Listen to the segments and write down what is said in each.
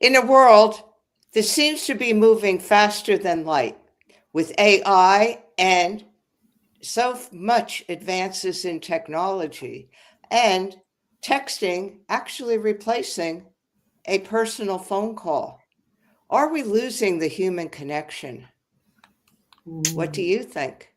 In a world that seems to be moving faster than light, with AI and so much advances in technology, and texting actually replacing a personal phone call, are we losing the human connection? What do you think?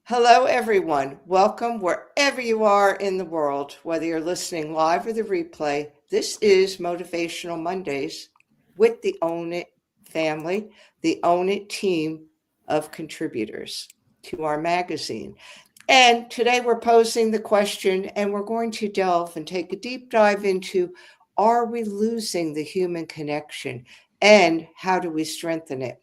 Hello, everyone. Welcome wherever you are in the world, whether you're listening live or the replay. This is Motivational Mondays with the Own It family, the Own It team of contributors to our magazine. And today we're posing the question, and we're going to delve and take a deep dive into, are we losing the human connection, and how do we strengthen it?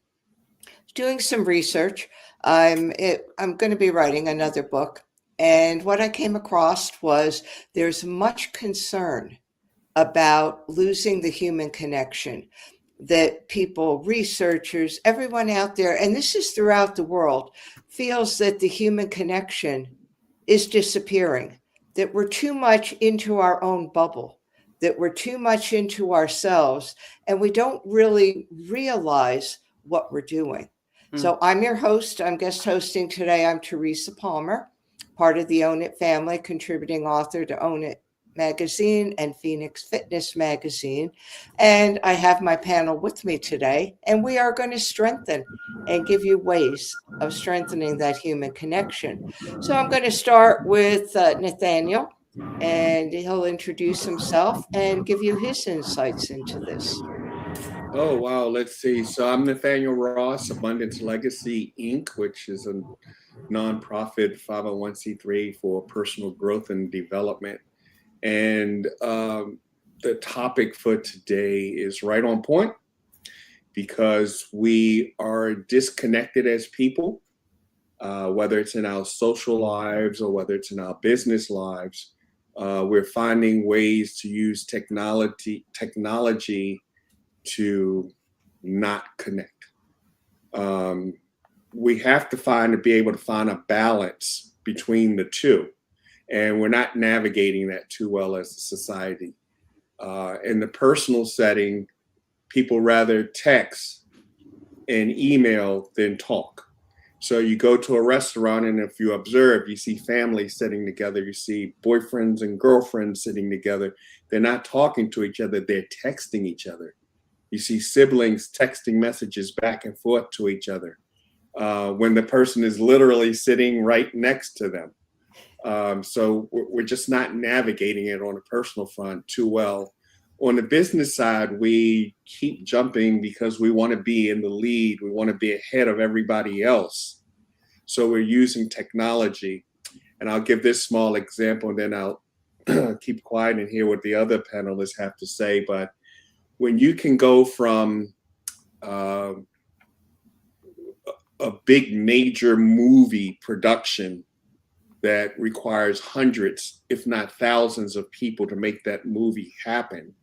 Doing some research. I'm going to be writing another book, and what I came across was there's much concern about losing the human connection, that people, researchers, everyone out there, and this is throughout the world, feels that the human connection is disappearing, that we're too much into our own bubble, that we're too much into ourselves, and we don't really realize what we're doing. So I'm your host. I'm guest hosting today. I'm Teresa Palmer, part of the Own It family, contributing author to Own It magazine and Phoenix Fitness magazine. And I have my panel with me today, and we are going to strengthen and give you ways of strengthening that human connection. So I'm going to start with Nathaniel, and he'll introduce himself and give you his insights into this. Oh, wow. Let's see. So I'm Nathaniel Ross, Abundance Legacy, Inc., which is a nonprofit 501c3 for personal growth and development. And the topic for today is right on point because we are disconnected as people, whether it's in our social lives or whether it's in our business lives. We're finding ways to use technology to not connect. We have to be able to find a balance between the two. And we're not navigating that too well as a society. In the personal setting, people rather text and email than talk. So you go to a restaurant, and if you observe, you see families sitting together, you see boyfriends and girlfriends sitting together. They're not talking to each other, they're texting each other. You see siblings texting messages back and forth to each other when the person is literally sitting right next to them. So we're just not navigating it on a personal front too well. On the business side, we keep jumping because we want to be in the lead. We want to be ahead of everybody else. So we're using technology. And I'll give this small example, and then I'll keep quiet and hear what the other panelists have to say. But when you can go from a big major movie production that requires hundreds, if not thousands of people to make that movie happen,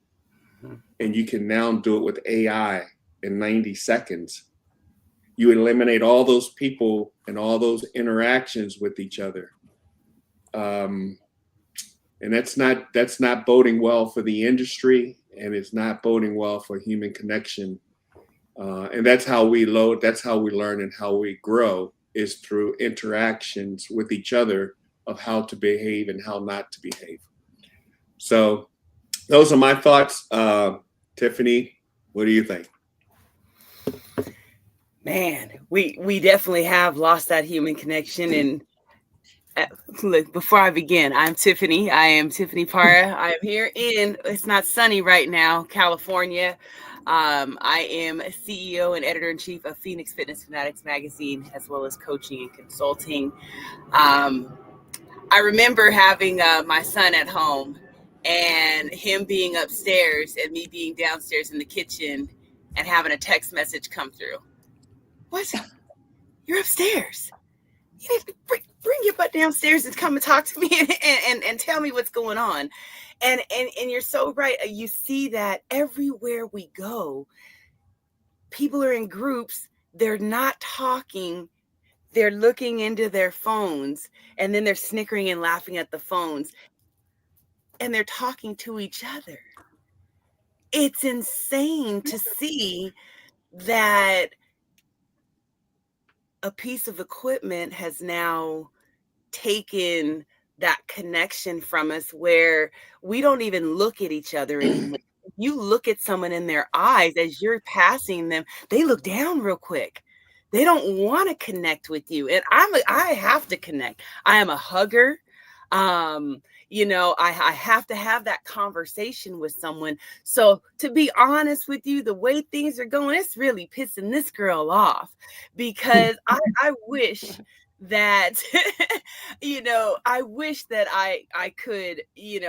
and you can now do it with AI in 90 seconds, you eliminate all those people and all those interactions with each other. And that's not boding well for the industry, and it's not boding well for human connection. And that's how we learn and how we grow, is through interactions with each other of how to behave and how not to behave. So those are my thoughts. Tiffany, what do you think? Man, we definitely have lost that human connection. And look, before I begin, I'm Tiffany. I am Tiffany Parra. I am here it's not sunny right now, California. I am CEO and editor-in-chief of Phoenix Fitness Fanatics magazine, as well as coaching and consulting. I remember having my son at home and him being upstairs and me being downstairs in the kitchen and having a text message come through. What? You're upstairs. You need to bring your butt downstairs and come and talk to me and tell me what's going on. And you're so right. You see that everywhere we go, people are in groups. They're not talking. They're looking into their phones, and then they're snickering and laughing at the phones, and they're talking to each other. it's insane to see that a piece of equipment has now taken that connection from us where we don't even look at each other anymore. You look at someone in their eyes as you're passing them, they look down real quick. They don't want to connect with you. And I have to connect. I am a hugger. I have to have that conversation with someone. So to be honest with you, the way things are going, it's really pissing this girl off, because I wish that, I wish that I could,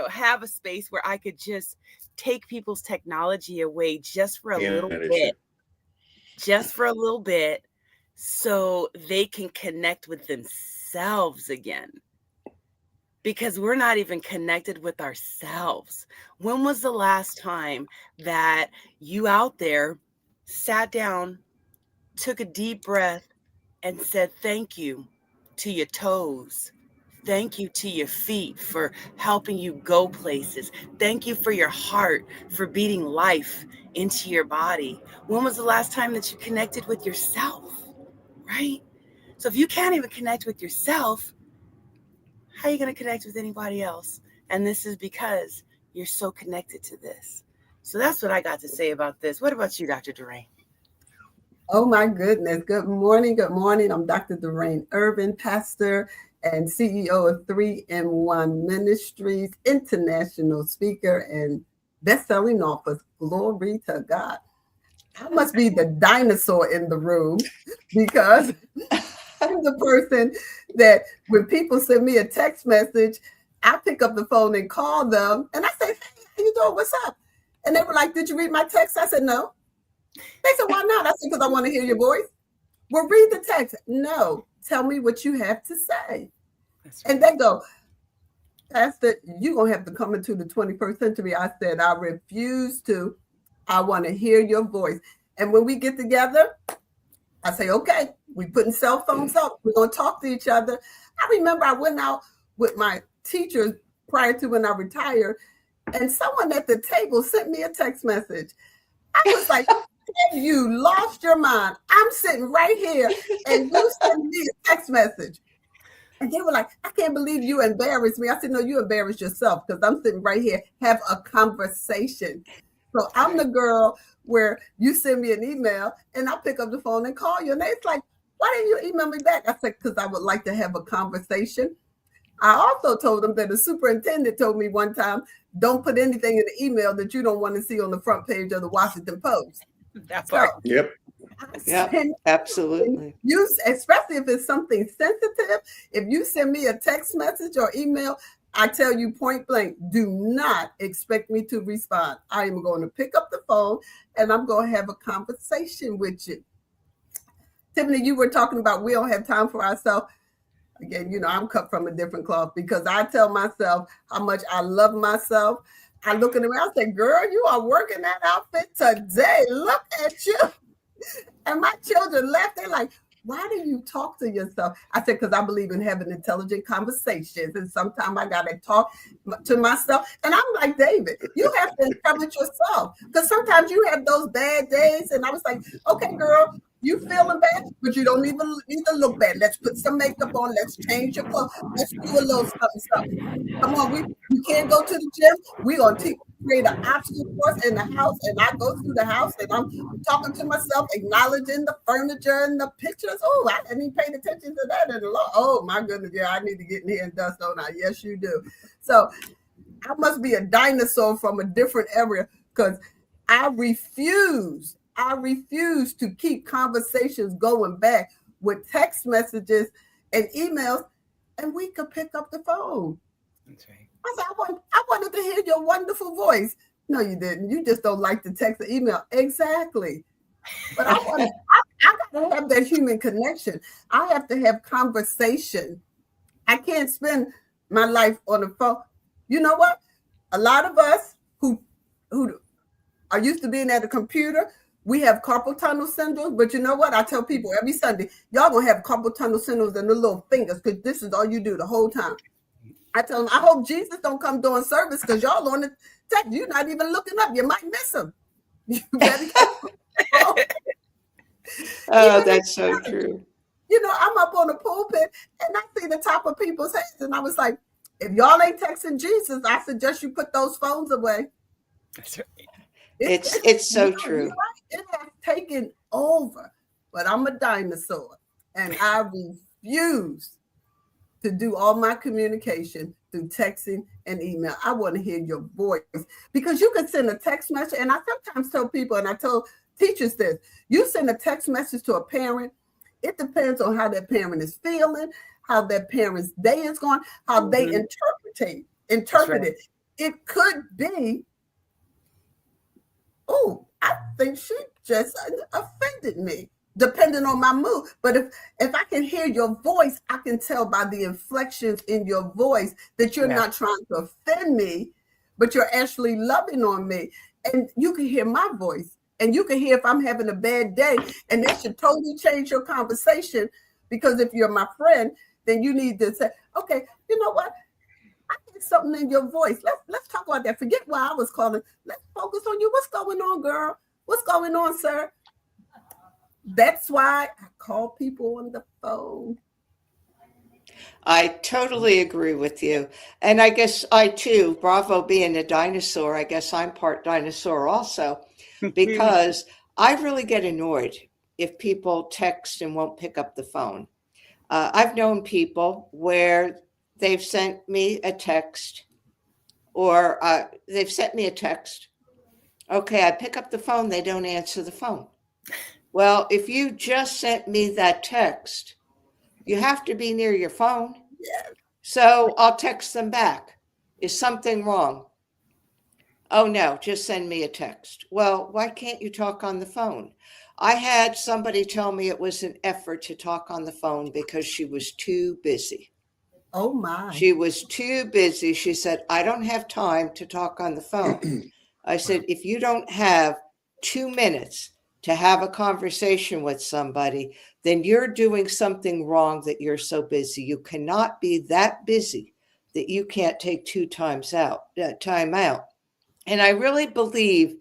have a space where I could just take people's technology away just for a little bit, so they can connect with themselves again. Because we're not even connected with ourselves. When was the last time that you out there sat down, took a deep breath, and said thank you to your toes? Thank you to your feet for helping you go places. Thank you for your heart for beating life into your body. When was the last time that you connected with yourself, right? So if you can't even connect with yourself, how are you going to connect with anybody else? And this is because you're so connected to this. So that's what I got to say about this. What about you, Dr. Durain? Oh my goodness. Good morning. Good morning. I'm Dr. Durain Irvin, pastor and CEO of 3-in-1 Ministries, international speaker, and best-selling author. Glory to God. I must be the dinosaur in the room, because I'm the person that when people send me a text message, I pick up the phone and call them, and I say, hey, how you doing? What's up? And they were like, did you read my text? I said, no. They said, why not? I said, because I want to hear your voice. Well, read the text. No, tell me what you have to say. Right. And they go, Pastor, you're going to have to come into the 21st century. I said, I refuse to. I want to hear your voice. And when we get together, I say, okay, we putting cell phones up. We're going to talk to each other. I remember I went out with my teachers prior to when I retired, and someone at the table sent me a text message. I was like, you lost your mind. I'm sitting right here, and you sent me a text message. And they were like, I can't believe you embarrassed me. I said, no, you embarrassed yourself, because I'm sitting right here, have a conversation. So I'm the girl where you send me an email and I'll pick up the phone and call you. And it's like, why didn't you email me back? I said, because I would like to have a conversation. I also told them that the superintendent told me one time, don't put anything in the email that you don't want to see on the front page of the Washington Post. That's right. Yep. Yeah, absolutely. You, especially if it's something sensitive, if you send me a text message or email, I tell you point blank, do not expect me to respond. I am going to pick up the phone and I'm going to have a conversation with you. Tiffany, you were talking about we don't have time for ourselves. Again, I'm cut from a different cloth, because I tell myself how much I love myself. I look in the mirror, I say, girl, you are working that outfit today. Look at you. And my children laugh. They're like, why do you talk to yourself? I said, because I believe in having intelligent conversations. And sometimes I got to talk to myself. And I'm like, David, you have to encourage yourself. Because sometimes you have those bad days. And I was like, okay, girl, you feeling bad, but you don't even need to look bad. Let's put some makeup on. Let's change your clothes. Let's do a little something. Come on, we can't go to the gym. We're going to create an obstacle course in the house. And I go through the house and I'm talking to myself, acknowledging the furniture and the pictures. Oh, I hadn't even paid attention to that. And oh, my goodness. Yeah, I need to get in here and dust on. Yes, you do. So I must be a dinosaur from a different area, because I refuse to keep conversations going back with text messages and emails, and we could pick up the phone. That's right. I said, I wanted to hear your wonderful voice. No, you didn't. You just don't like to text or email. Exactly. But I got to have that human connection. I have to have conversation. I can't spend my life on the phone. You know what? A lot of us who are used to being at a computer, we have carpal tunnel syndrome. But you know what? I tell people every Sunday, y'all gonna have carpal tunnel syndromes in the little fingers, because this is all you do the whole time. I tell them, I hope Jesus don't come during service, because y'all on the text. You're not even looking up. You might miss him. You better get off the phone. Oh, Even in that's so church, true. you know, I'm up on the pulpit and I see the top of people's heads, and I was like, if y'all ain't texting Jesus, I suggest you put those phones away. That's right. It's so You're true. right. It has taken over. But I'm a dinosaur, and I refuse to do all my communication through texting and email. I want to hear your voice, because you can send a text message. And I sometimes tell people, and I tell teachers this, you send a text message to a parent, it depends on how that parent is feeling, how that parent's day is going, how they interpret right. it. It could be, oh, I think she just offended me, depending on my mood. But if I can hear your voice, I can tell by the inflections in your voice that you're Yeah. not trying to offend me, but you're actually loving on me. And you can hear my voice, and you can hear if I'm having a bad day, and that should totally change your conversation. Because if you're my friend, then you need to say, okay, you know what? I hear something in your voice. Let's talk about that. Forget why I was calling. Let's focus on you. What's going on, girl? What's going on, sir? That's why I call people on the phone. I totally agree with you. And I guess I too, Bravo being a dinosaur, I guess I'm part dinosaur also, because I really get annoyed if people text and won't pick up the phone. I've known people where they've sent me a text, or they've sent me a text. Okay, I pick up the phone, they don't answer the phone. Well, if you just sent me that text, you have to be near your phone. Yeah. So I'll text them back. Is something wrong? Oh, no, just send me a text. Well, why can't you talk on the phone? I had somebody tell me it was an effort to talk on the phone because she was too busy. Oh my. She was too busy. She said, I don't have time to talk on the phone. I said, if you don't have 2 minutes to have a conversation with somebody, then you're doing something wrong that you're so busy. You cannot be that busy that you can't take time out. And I really believe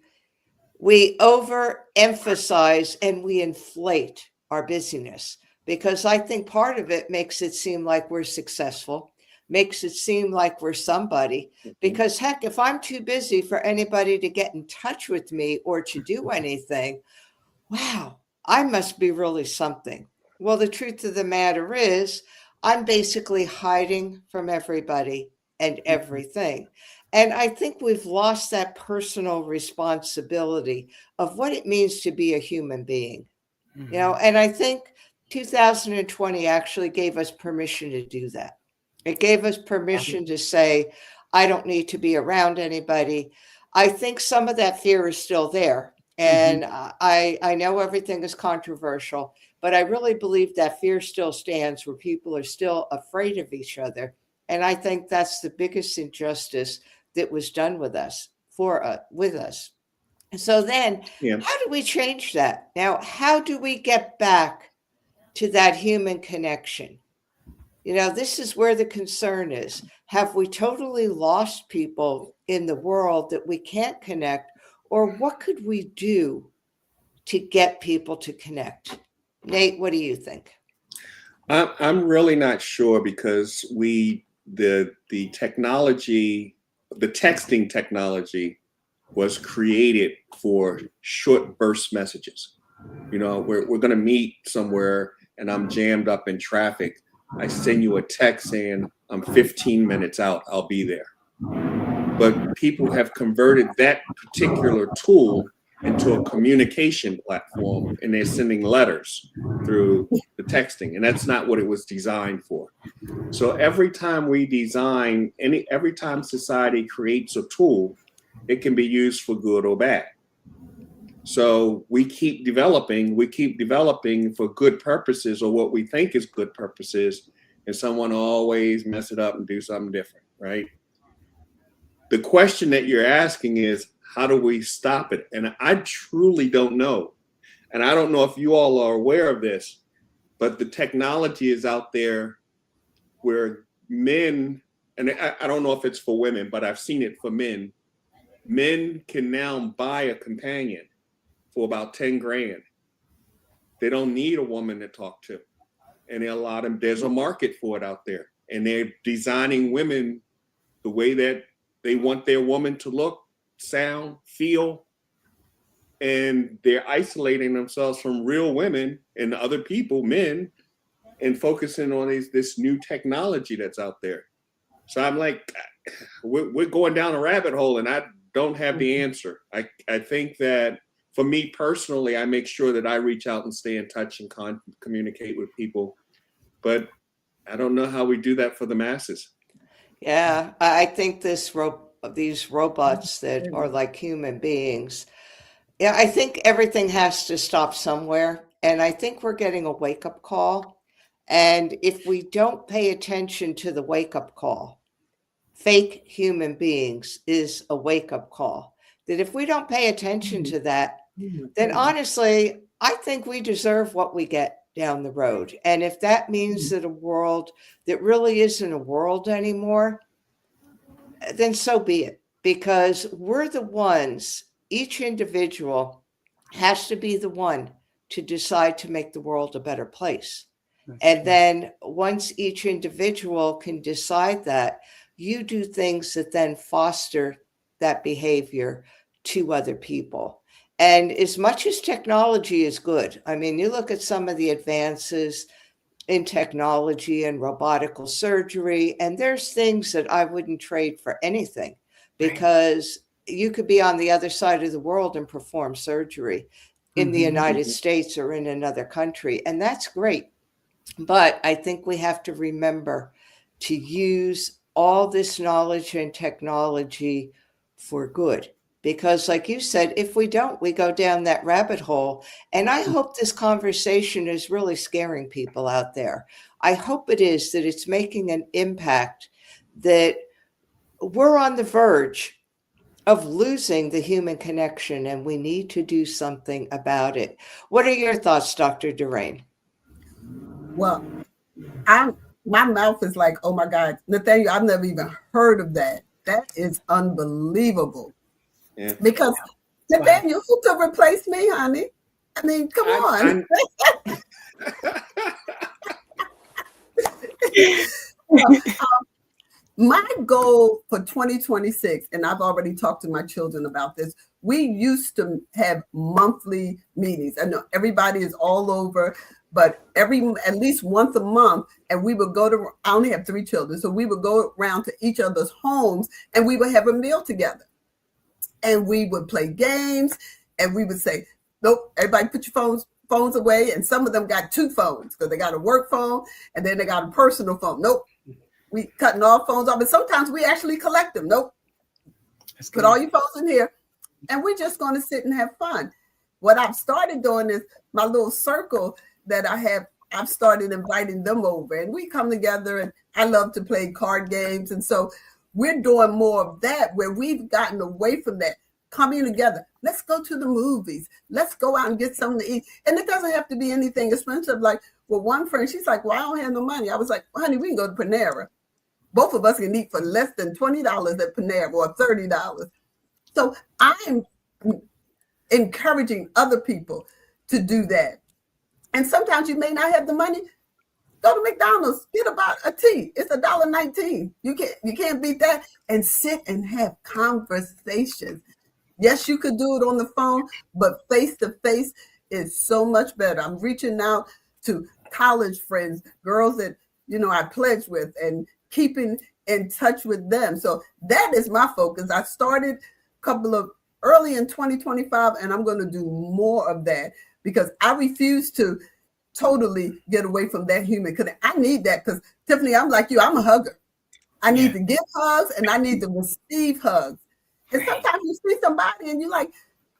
we overemphasize and we inflate our busyness, because I think part of it makes it seem like we're successful, makes it seem like we're somebody. Because heck, if I'm too busy for anybody to get in touch with me or to do anything, wow, I must be really something. Well, the truth of the matter is, I'm basically hiding from everybody and everything. And I think we've lost that personal responsibility of what it means to be a human being. And I think 2020 actually gave us permission to do that. It gave us permission to say, I don't need to be around anybody. I think some of that fear is still there. And I know everything is controversial, but I really believe that fear still stands, where people are still afraid of each other. And I think that's the biggest injustice that was done with us, with us. So then, Yeah. how do we change that? Now, how do we get back to that human connection? This is where the concern is. Have we totally lost people in the world that we can't connect? Or what could we do to get people to connect? Nate, what do you think? I'm really not sure, because the technology, the texting technology was created for short burst messages. We're going to meet somewhere and I'm jammed up in traffic. I send you a text saying I'm 15 minutes out, I'll be there. But people have converted that particular tool into a communication platform, and they're sending letters through the texting, and that's not what it was designed for. So every time every time society creates a tool, it can be used for good or bad. So we keep developing for good purposes, or what we think is good purposes, and someone always mess it up and do something different, right? The question that you're asking is, how do we stop it? And I truly don't know. And I don't know if you all are aware of this, but the technology is out there where men, and I don't know if it's for women, but I've seen it for men. Men can now buy a companion for about 10 grand. They don't need a woman to talk to. And there's a market for it out there. And they're designing women the way that they want their woman to look, sound, feel. And they're isolating themselves from real women and other people, men, and focusing on this new technology that's out there. So I'm like, we're going down a rabbit hole, and I don't have the answer. I think that for me personally, I make sure that I reach out and stay in touch and communicate with people. But I don't know how we do that for the masses. Yeah, I think these robots that are like human beings, yeah, I think everything has to stop somewhere. And I think we're getting a wake-up call. And if we don't pay attention to the wake-up call, fake human beings is a wake-up call. That if we don't pay attention to that, then honestly, I think we deserve what we get down the road. And if that means that a world that really isn't a world anymore, then so be it. Because we're the ones, each individual has to be the one to decide to make the world a better place. And then once each individual can decide that, you do things that then foster that behavior to other people. And as much as technology is good, I mean, you look at some of the advances in technology and robotical surgery, and there's things that I wouldn't trade for anything, because you could be on the other side of the world and perform surgery in the United States or in another country. And that's great. But I think we have to remember to use all this knowledge and technology for good. Because like you said, if we don't, we go down that rabbit hole. And I hope this conversation is really scaring people out there. I hope it is, that it's making an impact, that we're on the verge of losing the human connection, and we need to do something about it. What are your thoughts, Dr. Durain? Well, my mouth is like, oh my God, Nathaniel, I've never even heard of that. That is unbelievable. Yeah. Because Nathaniel, who could replace me, honey? I mean, come on. My goal for 2026, and I've already talked to my children about this, we used to have monthly meetings. I know everybody is all over, but at least once a month, and we would go to, I only have 3 children, so we would go around to each other's homes and we would have a meal together. And we would play games, and we would say, nope, everybody put your phones away. And some of them got 2 phones because they got a work phone and then they got a personal phone. Nope, we cutting all phones off. And sometimes we actually collect them. Nope, put all your phones in here. And we're just going to sit and have fun. What I've started doing is my little circle that I have, I've started inviting them over. And we come together, and I love to play card games. And so we're doing more of that, where we've gotten away from that, coming together. Let's go to the movies. Let's go out and get something to eat. And it doesn't have to be anything expensive. Like, well, one friend, she's like, well, I don't have no money. I was like, well, honey, we can go to Panera. Both of us can eat for less than $20 at Panera or $30. So I'm encouraging other people to do that. And sometimes you may not have the money. Go to McDonald's, get about a tea. It's $1.19. You can't beat that. And sit and have conversations. Yes, you could do it on the phone, but face to face is so much better. I'm reaching out to college friends, girls that I pledged with, and keeping in touch with them. So that is my focus. I started early in 2025, and I'm going to do more of that, because I refuse to totally get away from that human. Because I need that. Because Tiffany, I'm like you. I'm a hugger. I need to give hugs, and I need to receive hugs. And sometimes you see somebody and you're like,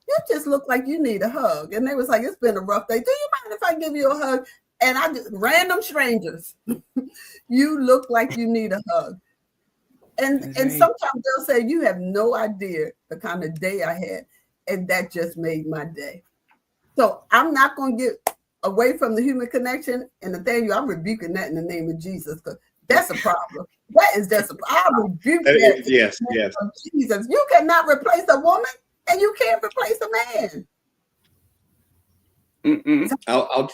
you just look like you need a hug. And they was like, it's been a rough day. Do you mind if I give you a hug? And I just, random strangers, you look like you need a hug. And sometimes they'll say, you have no idea the kind of day I had. And that just made my day. So I'm not going to get away from the human connection. And Nathaniel, I'm rebuking that in the name of Jesus, because that's a problem. That is just I rebuke that. Yes. Jesus, you cannot replace a woman, and you can't replace a man. Mm-mm. I'll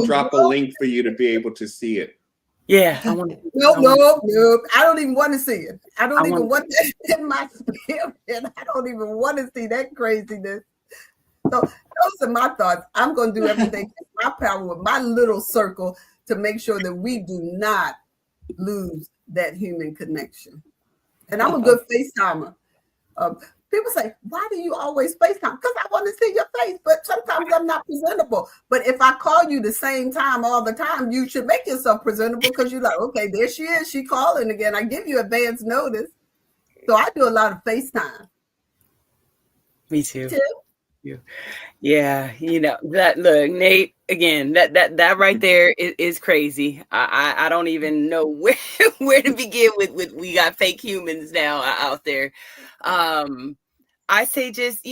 drop a link for you to be able to see it. Yeah, I want to. No. I don't even want to see it. I don't I even want- want that in my spirit. I don't even want to see that craziness. So those are my thoughts. I'm going to do everything in my power with my little circle to make sure that we do not lose that human connection. And I'm a good FaceTimer. People say, why do you always FaceTime? Because I want to see your face, but sometimes I'm not presentable. But if I call you the same time all the time, you should make yourself presentable because you're like, okay, there she is. She calling again. I give you advance notice. So I do a lot of FaceTime. Me too. Yeah, that look, Nate, again, that right there is crazy. I don't even know where to begin with we got fake humans now out there. I say just,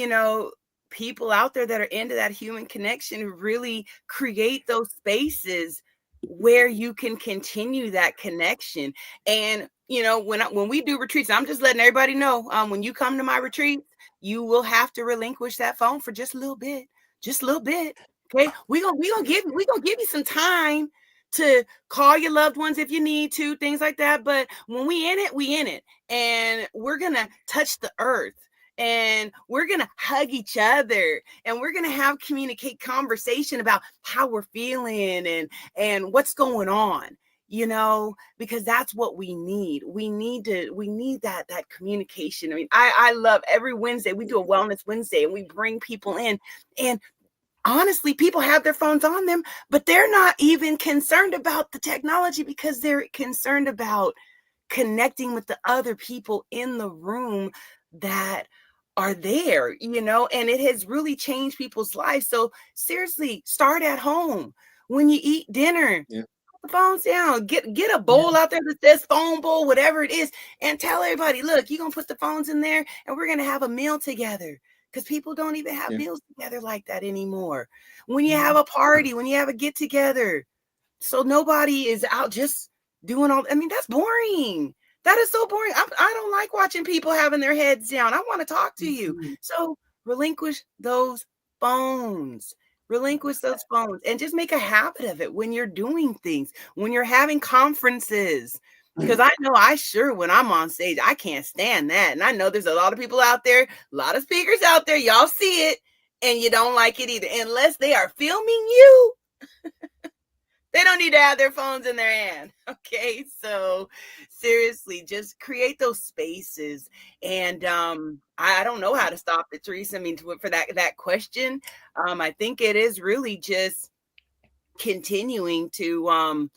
people out there that are into that human connection really create those spaces where you can continue that connection. And when we do retreats, I'm just letting everybody know, when you come to my retreat, you will have to relinquish that phone for just a little bit. Okay. We're gonna give you some time to call your loved ones if you need to, things like that. But when we in it, and we're gonna touch the earth, and we're gonna hug each other, and we're gonna have conversation about how we're feeling and what's going on. Because that's what we need. We need that communication. I mean, I love every Wednesday we do a Wellness Wednesday and we bring people in, and honestly, people have their phones on them, but they're not even concerned about the technology because they're concerned about connecting with the other people in the room that are there, and it has really changed people's lives. So seriously, start at home. When you eat dinner, the phones down, get a bowl out there that says phone bowl, whatever it is, and tell everybody, look, you're gonna put the phones in there and we're gonna have a meal together, because people don't even have meals together like that anymore. When you have a party, when you have a get together, so nobody is out just doing all, that's boring. That is so boring. I don't like watching people having their heads down. I want to talk to you. So relinquish those phones. And just make a habit of it when you're doing things, when you're having conferences. Because I know when I'm on stage, I can't stand that. And I know there's a lot of people out there, a lot of speakers out there, y'all see it, and you don't like it either. Unless they are filming you, they don't need to have their phones in their hand. Okay, so seriously, just create those spaces. And I don't know how to stop it, Teresa. For that question, I think it is really just continuing to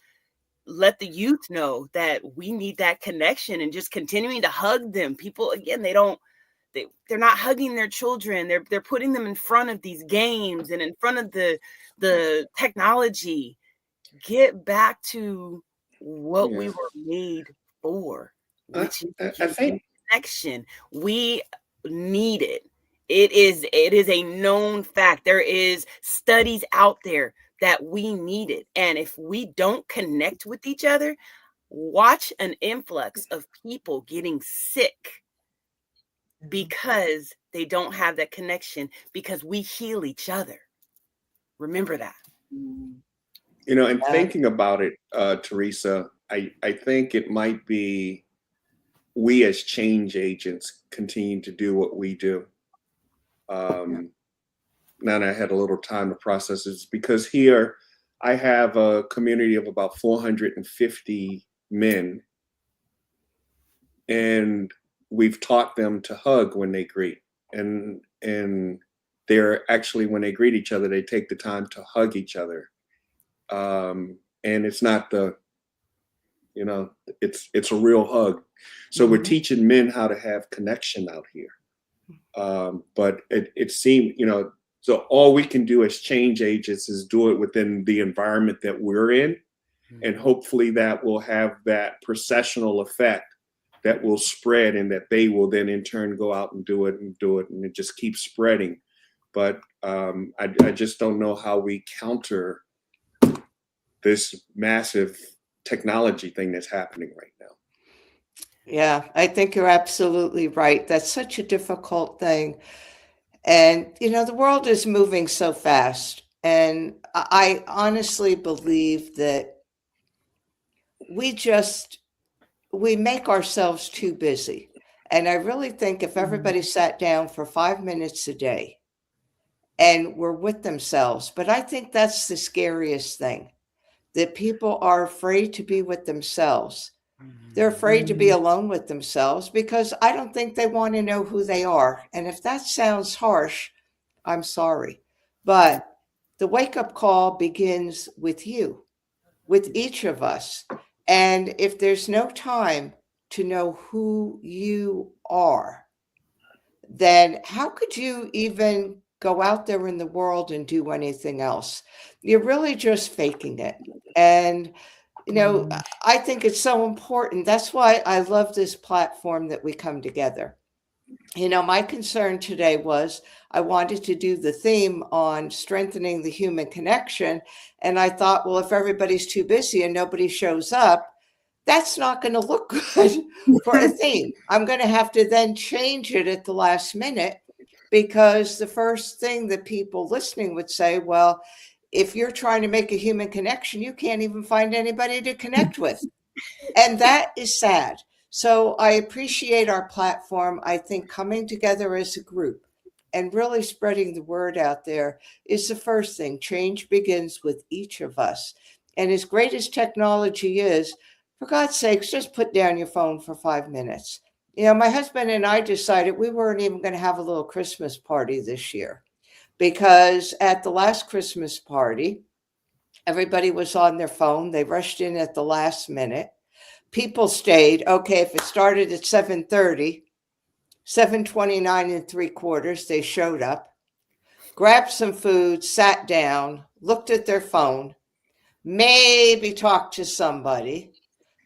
let the youth know that we need that connection, and just continuing to hug them. People, again, they're not hugging their children. They're putting them in front of these games and in front of the technology. Get back to what we were made for, which is connection. We need it. It is a known fact. There is studies out there that we need it. And if we don't connect with each other, watch an influx of people getting sick because they don't have that connection, because we heal each other. Remember that. And thinking about it, Teresa, I think it might be we as change agents continue to do what we do. Now that I had a little time to process this, because here I have a community of about 450 men, and we've taught them to hug when they greet. And they're actually, when they greet each other, they take the time to hug each other. And it's not it's a real hug. So we're teaching men how to have connection out here. But it seemed, so all we can do as change agents is do it within the environment that we're in. And hopefully that will have that processional effect that will spread, and that they will then in turn go out and do it, and it just keeps spreading. But I just don't know how we counter this massive technology thing that's happening right now. Yeah, I think you're absolutely right. That's such a difficult thing. And, the world is moving so fast. And I honestly believe that we make ourselves too busy. And I really think if everybody sat down for 5 minutes a day and were with themselves, but I think that's the scariest thing, that people are afraid to be with themselves. They're afraid to be alone with themselves because I don't think they want to know who they are. And if that sounds harsh, I'm sorry. But the wake-up call begins with you, with each of us. And if there's no time to know who you are, then how could you even go out there in the world and do anything else? You're really just faking it. And, I think it's so important. That's why I love this platform that we come together. My concern today was I wanted to do the theme on strengthening the human connection. And I thought, well, if everybody's too busy and nobody shows up, that's not going to look good for a theme. I'm going to have to then change it at the last minute, because the first thing that people listening would say, well, if you're trying to make a human connection, you can't even find anybody to connect with. And that is sad. So I appreciate our platform. I think coming together as a group and really spreading the word out there is the first thing. Change begins with each of us. And as great as technology is, for God's sakes, just put down your phone for 5 minutes. My husband and I decided we weren't even going to have a little Christmas party this year, because at the last Christmas party, everybody was on their phone. They rushed in at the last minute. People stayed. Okay, if it started at 7:30, 7:29 3/4, they showed up, grabbed some food, sat down, looked at their phone, maybe talked to somebody.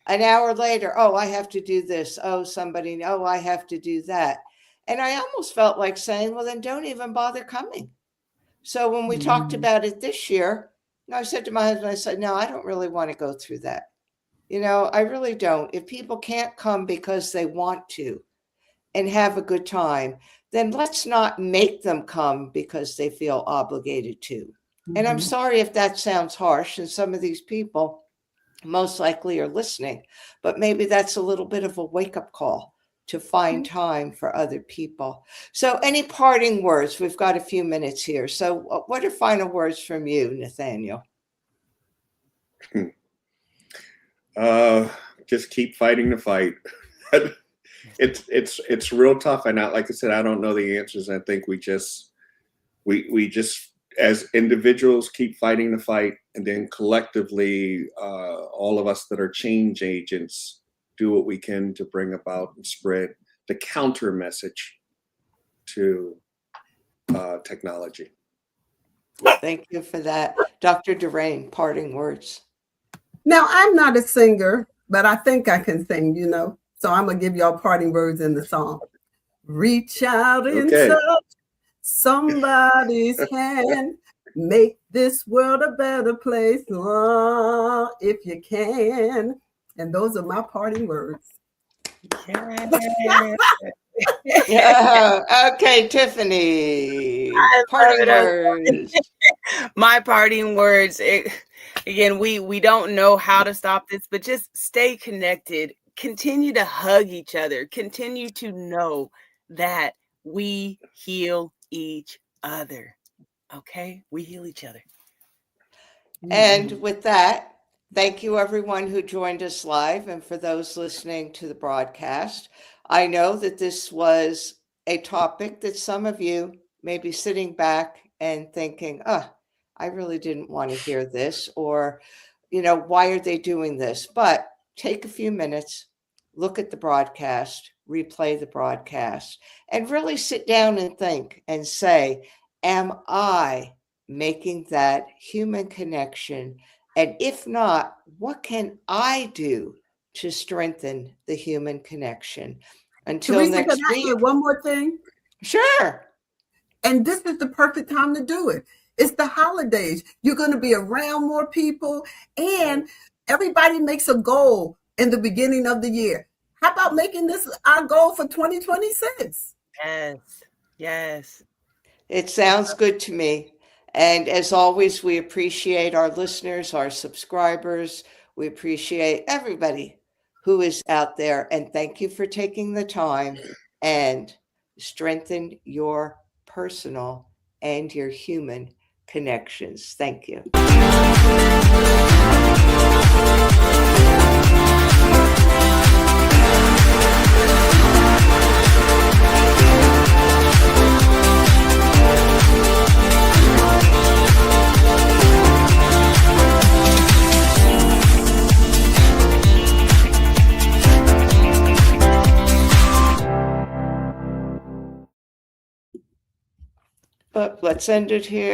An hour later, oh, I have to do this. Oh, I have to do that. And I almost felt like saying, well, then don't even bother coming. So when we talked about it this year, I said to my husband, I said, no, I don't really want to go through that. I really don't. If people can't come because they want to and have a good time, then let's not make them come because they feel obligated to. And I'm sorry if that sounds harsh, and some of these people most likely are listening, but maybe that's a little bit of a wake-up call to find time for other people. So any parting words? We've got a few minutes here. So what are final words from you, Nathaniel? Just keep fighting the fight. It's real tough. And like I said, I don't know the answers. I think we just as individuals keep fighting the fight, and then collectively, all of us that are change agents do what we can to bring about and spread the counter message to technology. Thank you for that. Dr. Durain, parting words. Now, I'm not a singer, but I think I can sing, so I'm going to give y'all parting words in the song. Reach out and touch somebody's hand. Make this world a better place, if you can. And those are my parting words. Yeah. Okay, Tiffany. Parting words. My parting words. Again, we don't know how to stop this, but just stay connected. Continue to hug each other. Continue to know that we heal each other. Okay? We heal each other. And with that, thank you everyone who joined us live, and for those listening to the broadcast. I know that this was a topic that some of you may be sitting back and thinking, I really didn't want to hear this, or, why are they doing this? But take a few minutes, look at the broadcast, replay the broadcast, and really sit down and think and say, am I making that human connection? And if not, what can I do to strengthen the human connection? Until Teresa, next can I week. add one more thing? Sure. And this is the perfect time to do it. It's the holidays. You're going to be around more people, and everybody makes a goal in the beginning of the year. How about making this our goal for 2026? Yes. It sounds good to me. And as always, we appreciate our listeners, our subscribers. We appreciate everybody who is out there. And thank you for taking the time and strengthen your personal and your human connections. Thank you. But let's end it here.